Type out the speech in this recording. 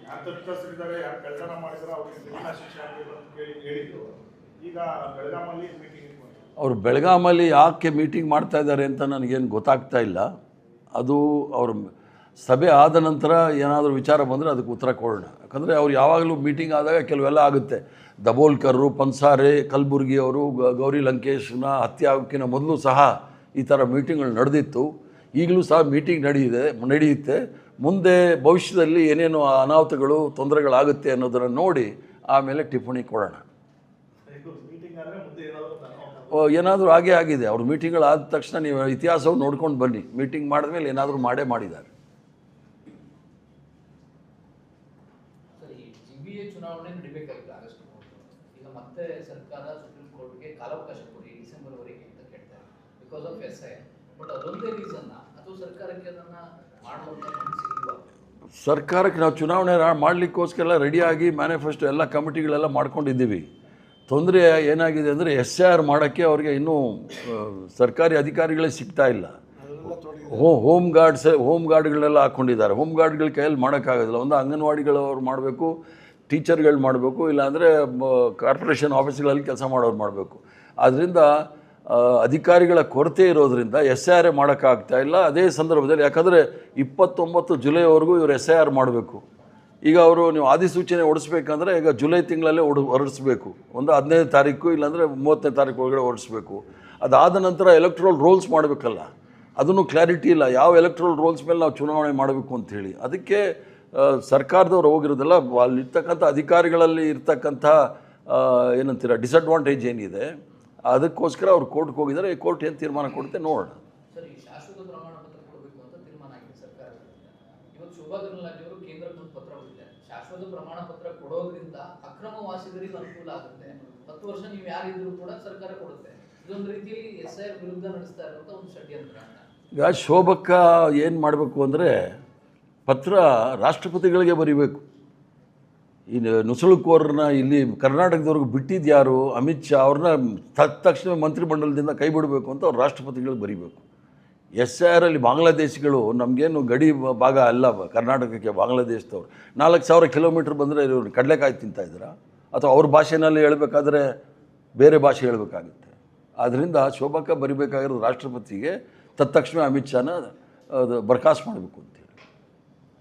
ಯಾರು ತಪ್ಪಿತಸ್ಥರಿದ್ದಾರೆ, ಯಾರು ಕಳ್ಳತನ ಮಾಡಿದ್ರೆ ಅವ್ರಿಗೆ ಕಠಿಣ ಶಿಕ್ಷೆ ಆಗಬೇಕು ಅಂತ ಹೇಳಿದ್ರು. ಈಗ ಬೆಳಗಾಮಲ್ಲಿ ಮೀಟಿಂಗ್ ಇಟ್ಕೊಂಡು ಅವರು ಬೆಳಗಾಮಲ್ಲಿ ಯಾಕೆ ಮೀಟಿಂಗ್ ಮಾಡ್ತಾ ಇದ್ದಾರೆ ಅಂತ ನನಗೇನು ಗೊತ್ತಾಗ್ತಾ ಇಲ್ಲ. ಅದು ಅವ್ರ ಸಭೆ ಆದ ನಂತರ ಏನಾದರೂ ವಿಚಾರ ಬಂದರೆ ಅದಕ್ಕೆ ಉತ್ತರ ಕೊಡೋಣ. ಯಾಕಂದರೆ ಅವ್ರು ಯಾವಾಗಲೂ ಮೀಟಿಂಗ್ ಆದಾಗ ಕೆಲವೆಲ್ಲ ಆಗುತ್ತೆ. ದಬೋಲ್ಕರ್ರು, ಪನ್ಸಾರೆ, ಕಲಬುರ್ಗಿ ಅವರು, ಗೌರಿ ಲಂಕೇಶ್ನ ಹತ್ಯೆ ಆಗೋಕ್ಕಿಂತ ಮೊದಲು ಸಹ ಈ ಥರ ಮೀಟಿಂಗ್ಗಳು ನಡೆದಿತ್ತು. ಈಗಲೂ ಸಹ ಮೀಟಿಂಗ್ ನಡೆಯುತ್ತೆ. ಮುಂದೆ ಭವಿಷ್ಯದಲ್ಲಿ ಏನೇನು ಅನಾಹುತಗಳು, ತೊಂದರೆಗಳಾಗುತ್ತೆ ಅನ್ನೋದನ್ನು ನೋಡಿ ಆಮೇಲೆ ಟಿಪ್ಪಣಿ ಕೊಡೋಣ. ಮೀಟಿಂಗ್ ಆದರೆ ಮುಂದೆ ಏನಾದರೂ ಹಾಗೇ ಆಗಿದೆ. ಅವ್ರ ಮೀಟಿಂಗ್ಗಳಾದ ತಕ್ಷಣ ನೀವು ಇತಿಹಾಸವು ನೋಡ್ಕೊಂಡು ಬನ್ನಿ. ಮೀಟಿಂಗ್ ಮಾಡಿದ್ಮೇಲೆ ಏನಾದರೂ ಮಾಡಿದ್ದಾರೆ. ಚುನಾವಣೆ ನಡೀಬೇಕಾಗಿತ್ತು ಆಗಸ್ಟ್ 3. ಈಗ ಮತ್ತೆ ಸರ್ಕಾರ ಸುಪ್ರೀಂ ಕೋರ್ಟ್ಗೆ ಕಾಲಾವಕಾಶ ಕೊಡಿ ಡಿಸೆಂಬರ್ವರೆಗೆ ಅಂತ ಕೇಳ್ತಾರೆ ಬಿಕಾಸ್ ಆಫ್ SIR. ಬಟ್ ಅದೊಂದೇ ರೀಸನ್ನ ಅಥವಾ ಸರ್ಕಾರಕ್ಕೆ ಅದನ್ನು ಮಾಡುವಂಥ ಮನಸ್ಸಿಲ್ವಾ? ಸರ್ಕಾರಕ್ಕೆ ನಾವು ಚುನಾವಣೆ ಮಾಡಲಿಕ್ಕೋಸ್ಕರ ರೆಡಿಯಾಗಿ ಮ್ಯಾನಿಫೆಸ್ಟೋ ಎಲ್ಲ ಕಮಿಟಿಗಳೆಲ್ಲ ಮಾಡ್ಕೊಂಡಿದ್ದೀವಿ. ತೊಂದರೆ ಏನಾಗಿದೆ ಅಂದರೆ SIR ಮಾಡೋಕ್ಕೆ ಅವ್ರಿಗೆ ಇನ್ನೂ ಸರ್ಕಾರಿ ಅಧಿಕಾರಿಗಳೇ ಸಿಗ್ತಾ ಇಲ್ಲ. ಹೋಮ್ ಗಾರ್ಡ್ಗಳೆಲ್ಲ ಹಾಕ್ಕೊಂಡಿದ್ದಾರೆ. ಹೋಮ್ ಗಾರ್ಡ್ಗಳ ಕೈಯಲ್ಲಿ ಮಾಡೋಕ್ಕಾಗೋದಿಲ್ಲ. ಒಂದು ಅಂಗನವಾಡಿಗಳವ್ರು ಮಾಡಬೇಕು, ಟೀಚರ್ಗಳು ಮಾಡಬೇಕು, ಇಲ್ಲಾಂದರೆ ಕಾರ್ಪೊರೇಷನ್ ಆಫೀಸ್ಗಳಲ್ಲಿ ಕೆಲಸ ಮಾಡೋರು ಮಾಡಬೇಕು. ಆದ್ದರಿಂದ ಅಧಿಕಾರಿಗಳ ಕೊರತೆ ಇರೋದರಿಂದ SIR ಮಾಡೋಕ್ಕಾಗ್ತಾ ಇಲ್ಲ. ಅದೇ ಸಂದರ್ಭದಲ್ಲಿ ಯಾಕಂದರೆ 29 ಜುಲೈವರೆಗೂ ಇವರು SIR ಮಾಡಬೇಕು. ಈಗ ಅವರು ನೀವು ಅಧಿಸೂಚನೆ ಹೊಡಿಸ್ಬೇಕಂದ್ರೆ ಈಗ ಜುಲೈ ತಿಂಗಳಲ್ಲೇ ಹೊರಡಿಸ್ಬೇಕು. ಒಂದು 15ನೇ ತಾರೀಕು ಇಲ್ಲಾಂದರೆ 30ನೇ ತಾರೀಕು ಒಳಗಡೆ ಹೊರಡಿಸ್ಬೇಕು. ಅದಾದ ನಂತರ ಎಲೆಕ್ಟ್ರಲ್ ರೋಲ್ಸ್ ಮಾಡಬೇಕಲ್ಲ, ಅದನ್ನು ಕ್ಲಾರಿಟಿ ಇಲ್ಲ. ಯಾವ ಎಲೆಕ್ಟ್ರಲ್ ರೋಲ್ಸ್ ಮೇಲೆ ನಾವು ಚುನಾವಣೆ ಮಾಡಬೇಕು ಅಂಥೇಳಿ ಅದಕ್ಕೆ ಸರ್ಕಾರದವ್ರು ಹೋಗಿರೋದಲ್ಲ. ಅಲ್ಲಿರ್ತಕ್ಕಂಥ ಅಧಿಕಾರಿಗಳಲ್ಲಿ ಇರ್ತಕ್ಕಂಥ ಏನಂತೀರ ಡಿಸಡ್ವಾಂಟೇಜ್ ಏನಿದೆ ಅದಕ್ಕೋಸ್ಕರ ಅವ್ರು ಕೋರ್ಟ್ಗೆ ಹೋಗಿದ್ದಾರೆ. ಈ ಕೋರ್ಟ್ ಏನು ತೀರ್ಮಾನ ಕೊಡುತ್ತೆ ನೋಡೋಣ. ಸರಿ, ಶಾಶ್ವತ ಪ್ರಮಾಣ ಪತ್ರ ಕೊಡಬೇಕು ಅಂತ ತೀರ್ಮಾನ ಆಗಿದೆ ಸರ್ಕಾರದಿಂದ. ಇವತ್ತು ಶೋಭಾ ಕರಂದ್ಲಾಜೆ ಅವರು ಕೇಂದ್ರಕ್ಕೆ ಒಂದು ಪತ್ರ ಬರೆದಿದ್ದಾರೆ. ಶಾಶ್ವತ ಪ್ರಮಾಣ ಪತ್ರ ಕೊಡೋದ್ರಿಂದ ಅಕ್ರಮವಾಸಿಗರಿಗೆ ಅನುಕೂಲ ಆಗುತ್ತೆ. 10 ವರ್ಷ ನೀವು ಯಾರಿದ್ರು ಕೂಡ ಸರ್ಕಾರ ಕೊಡುತ್ತೆ. ಇದೊಂದು ರೀತಿಯಲ್ಲಿ SIR ವಿರುದ್ಧ ನಡೆಸ್ತಾ ಇರುವಂಥ ಒಂದು ಷಡ್ಯಂತ್ರ ಅಂತ. ಈಗ ಶೋಭಕ್ಕ ಏನು ಮಾಡಬೇಕು ಅಂದರೆ ಪತ್ರ ರಾಷ್ಟ್ರಪತಿಗಳಿಗೆ ಬರೀಬೇಕು. ಈ ನುಸುಳುಕೋರನ್ನ ಇಲ್ಲಿ ಕರ್ನಾಟಕದವ್ರಿಗೆ ಬಿಟ್ಟಿದ್ದು ಯಾರು? ಅಮಿತ್ ಶಾ. ಅವ್ರನ್ನ ತಕ್ಷಣ ಮಂತ್ರಿಮಂಡಲದಿಂದ ಕೈ ಬಿಡಬೇಕು ಅಂತ ಅವ್ರು ರಾಷ್ಟ್ರಪತಿಗಳಿಗೆ ಬರೀಬೇಕು. SIR ಅಲ್ಲಿ ಬಾಂಗ್ಲಾದೇಶಿಗಳು ನಮಗೇನು ಗಡಿ ಭಾಗ ಅಲ್ಲ ಕರ್ನಾಟಕಕ್ಕೆ. ಬಾಂಗ್ಲಾದೇಶದವ್ರು 4000 ಕಿಲೋಮೀಟ್ರ್ ಬಂದರೆ ಇವರು ಕಡಲೆಕಾಯಿ ತಿಂತಾಯಿದ್ದೀರಾ? ಅಥವಾ ಅವ್ರ ಭಾಷೆನಲ್ಲಿ ಹೇಳಬೇಕಾದ್ರೆ ಬೇರೆ ಭಾಷೆ ಹೇಳಬೇಕಾಗುತ್ತೆ. ಆದ್ದರಿಂದ ಶೋಭಕ್ಕ ಬರಿಬೇಕಾಗಿರೋದು ರಾಷ್ಟ್ರಪತಿಗೆ, ತತ್ಕ್ಷಣ ಅಮಿತ್ ಶಾನ ಬರ್ಖಾಸ್ತು ಮಾಡಬೇಕು ಅಂತ.